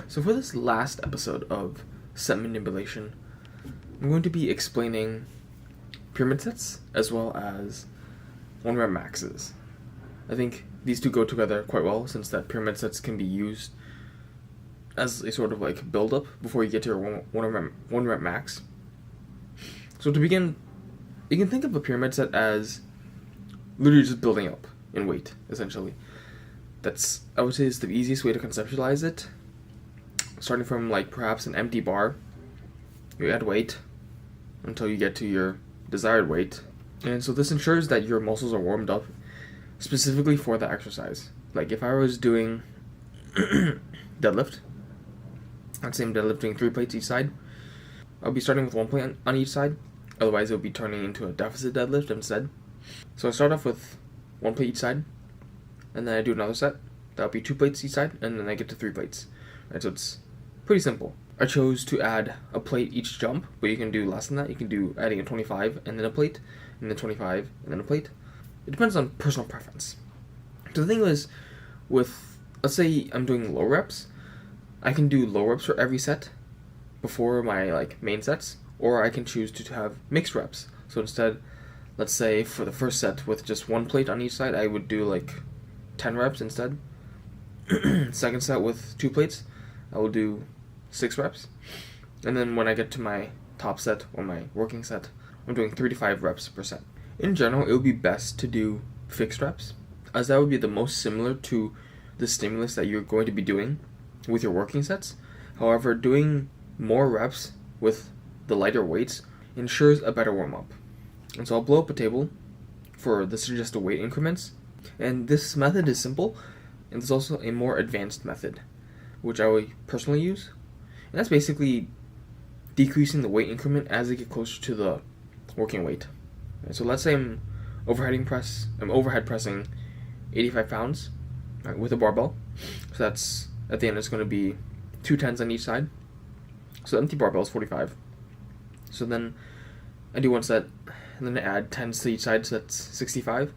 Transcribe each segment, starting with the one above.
So for this last episode of set manipulation, I'm going to be explaining pyramid sets as well as 1 rep maxes. I think these two go together quite well, since that pyramid sets can be used as a sort of like build up before you get to your one rep max. So to begin, you can think of a pyramid set as literally just building up in weight, essentially. That's, I would say, is the easiest way to conceptualize it. Starting from like perhaps an empty bar, you add weight until you get to your desired weight. And so this ensures that your muscles are warmed up specifically for the exercise. Like if I was doing deadlift, let's say I'm deadlifting 3 plates each side, I'll be starting with 1 plate on each side. Otherwise, it'll be turning into a deficit deadlift instead. So I start off with 1 plate each side, and then I do another set. That'll be 2 plates each side, and then I get to 3 plates. Right, so it's pretty simple. I chose to add a plate each jump, but you can do less than that. You can do adding a 25 and then a plate, and then 25 and then a plate. It depends on personal preference. So the thing is, with, let's say I'm doing low reps, I can do low reps for every set before my main sets, or I can choose to have mixed reps. So instead, let's say for the first set with just 1 plate on each side, I would do 10 reps instead. Second set with 2 plates, I will do 6 reps. And then when I get to my top set or my working set, I'm doing 3 to 5 reps per set. In general, it would be best to do fixed reps, as that would be the most similar to the stimulus that you're going to be doing with your working sets. However, doing more reps with the lighter weights ensures a better warm-up. And so I'll blow up a table for the suggested weight increments. And this method is simple, and there's also a more advanced method, which I would personally use. And that's basically decreasing the weight increment as I get closer to the working weight. And so let's say I'm overhead pressing 85 pounds, right, with a barbell. So that's, at the end, it's going to be 2 tens on each side. So the empty barbell is 45. So then I do 1 set, and then I add 10s to each side, so that's 65.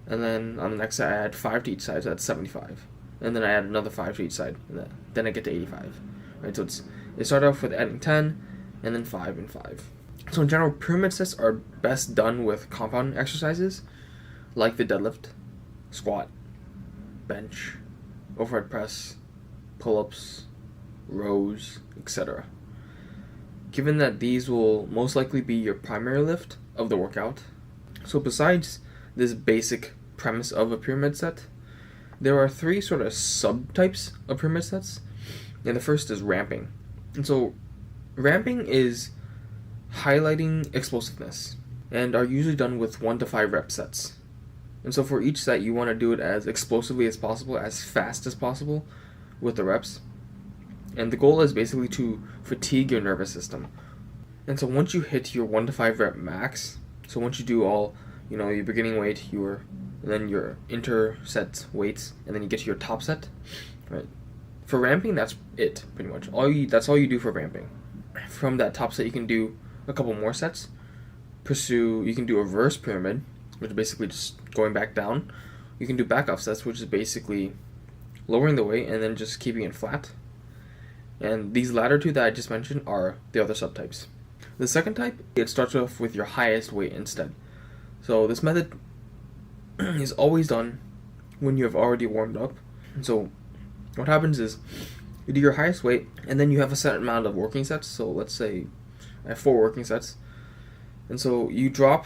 And then on the next set, I add 5 to each side, so that's 75. And then I add another 5 to each side, and then I get to 85. Right, so it started off with adding 10, and then 5 and 5. So in general, pyramid sets are best done with compound exercises, like the deadlift, squat, bench, overhead press, pull-ups, rows, etc. Given that these will most likely be your primary lift of the workout. So besides this basic premise of a pyramid set, there are 3 sort of subtypes of pyramid sets, and the first is ramping. And so ramping is highlighting explosiveness, and are usually done with 1 to 5 rep sets. And so for each set, you want to do it as explosively as possible, as fast as possible with the reps. And the goal is basically to fatigue your nervous system. And so once you hit your 1 to 5 rep max, so once you do all, your beginning weight, and then your inter-set weights, and then you get to your top set, right? For ramping, that's it, pretty much. That's all you do for ramping. From that top set, you can do a couple more sets. You can do a reverse pyramid, which is basically just going back down. You can do back-off sets, which is basically lowering the weight and then just keeping it flat. And these latter 2 that I just mentioned are the other subtypes. The second type, it starts off with your highest weight instead. So this method is always done when you have already warmed up. And so what happens is you do your highest weight, and then you have a set amount of working sets. So let's say I have 4 working sets. And so you drop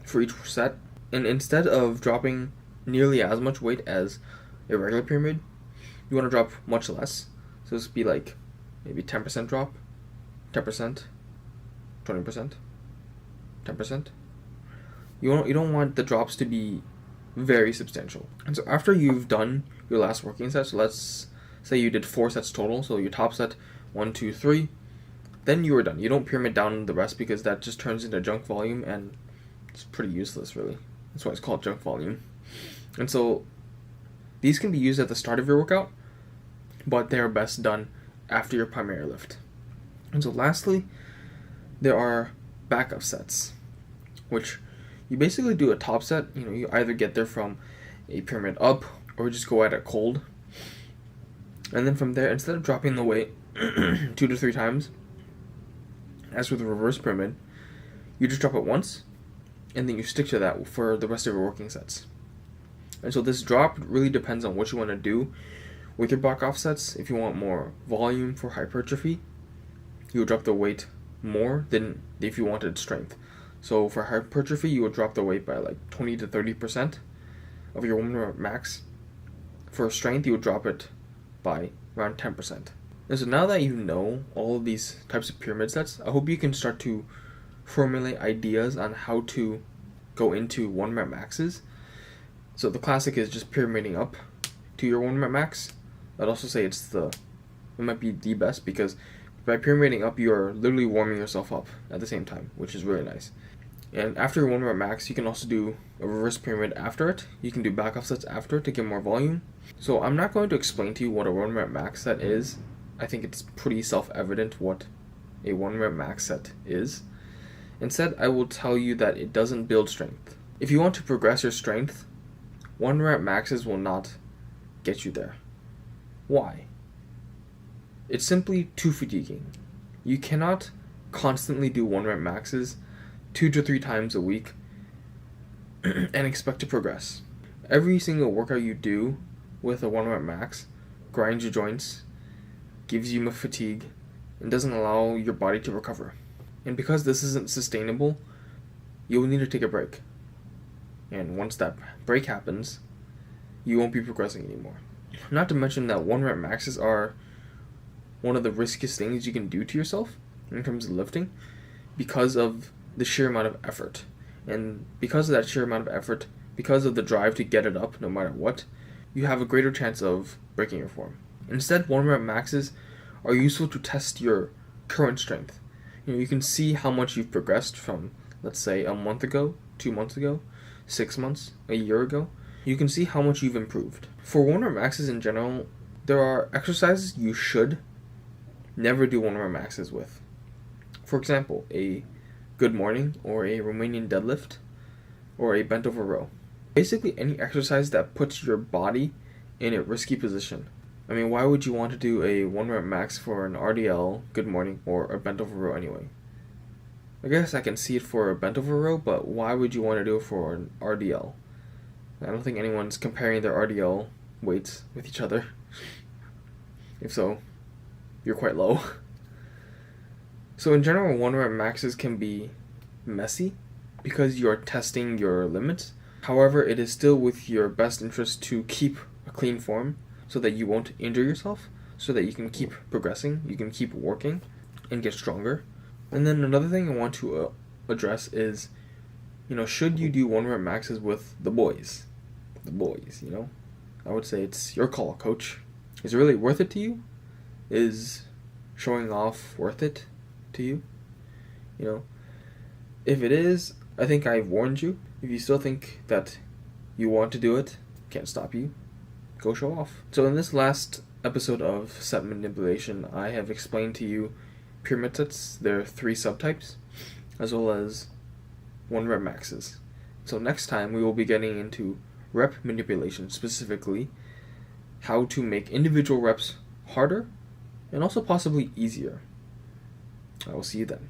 for each set, and instead of dropping nearly as much weight as a regular pyramid, you want to drop much less. So this would be maybe 10% drop, 10%, 20%, 10%. You don't want the drops to be very substantial. And so after you've done your last working set, so let's say you did 4 sets total, so your top set, 1, 2, 3, then you are done. You don't pyramid down the rest, because that just turns into junk volume, and it's pretty useless, really. That's why it's called junk volume. And so these can be used at the start of your workout, but they are best done after your primary lift. And so lastly, there are backup sets, which you basically do a top set. You either get there from a pyramid up or just go at it cold. And then from there, instead of dropping the weight 2 to 3 times, as with the reverse pyramid, you just drop it once, and then you stick to that for the rest of your working sets. And so this drop really depends on what you want to do with your back offsets. If you want more volume for hypertrophy, you would drop the weight more than if you wanted strength. So for hypertrophy, you would drop the weight by like 20 to 30% of your 1 rep max. For strength, you would drop it by around 10%. And so now that you know all of these types of pyramid sets, I hope you can start to formulate ideas on how to go into 1 rep maxes. So the classic is just pyramiding up to your 1 rep max. I'd also say it might be the best, because by pyramiding up, you're literally warming yourself up at the same time, which is really nice. And after your 1 rep max, you can also do a reverse pyramid after it. You can do back offsets after it to get more volume. So I'm not going to explain to you what a 1 rep max set is. I think it's pretty self-evident what a 1 rep max set is. Instead, I will tell you that it doesn't build strength. If you want to progress your strength, 1 rep maxes will not get you there. Why? It's simply too fatiguing. You cannot constantly do 1 rep maxes 2 to 3 times a week and expect to progress. Every single workout you do with a 1 rep max grinds your joints, gives you fatigue, and doesn't allow your body to recover. And because this isn't sustainable, you'll need to take a break. And once that break happens, you won't be progressing anymore. Not to mention that 1 rep maxes are one of the riskiest things you can do to yourself in terms of lifting, because of the sheer amount of effort. And because of that sheer amount of effort, because of the drive to get it up no matter what, you have a greater chance of breaking your form. Instead, 1 rep maxes are useful to test your current strength. You can see how much you've progressed from, let's say, a month ago, 2 months ago, 6 months, a year ago. You can see how much you've improved. For 1 rep maxes in general, there are exercises you should never do 1 rep maxes with. For example, a good morning, or a Romanian deadlift, or a bent over row. Basically any exercise that puts your body in a risky position. I mean, why would you want to do a 1 rep max for an RDL, good morning, or a bent over row anyway? I guess I can see it for a bent over row, but why would you want to do it for an RDL? I don't think anyone's comparing their RDL weights with each other. If so, you're quite low. So in general, 1 rep maxes can be messy because you're testing your limits. However, it is still with your best interest to keep a clean form so that you won't injure yourself, so that you can keep progressing, you can keep working, and get stronger. And then another thing I want to address is, should you do 1 rep maxes with the boys? The boys, I would say it's your call, coach. Is it really worth it to you? Is showing off worth it to you? If it is, I think I've warned you. If you still think that you want to do it, can't stop you. Go show off. So in this last episode of set manipulation, I have explained to you pyramid sets, their 3 subtypes, as well as 1 rep maxes. So next time we will be getting into rep manipulation, specifically how to make individual reps harder and also possibly easier. I will see you then.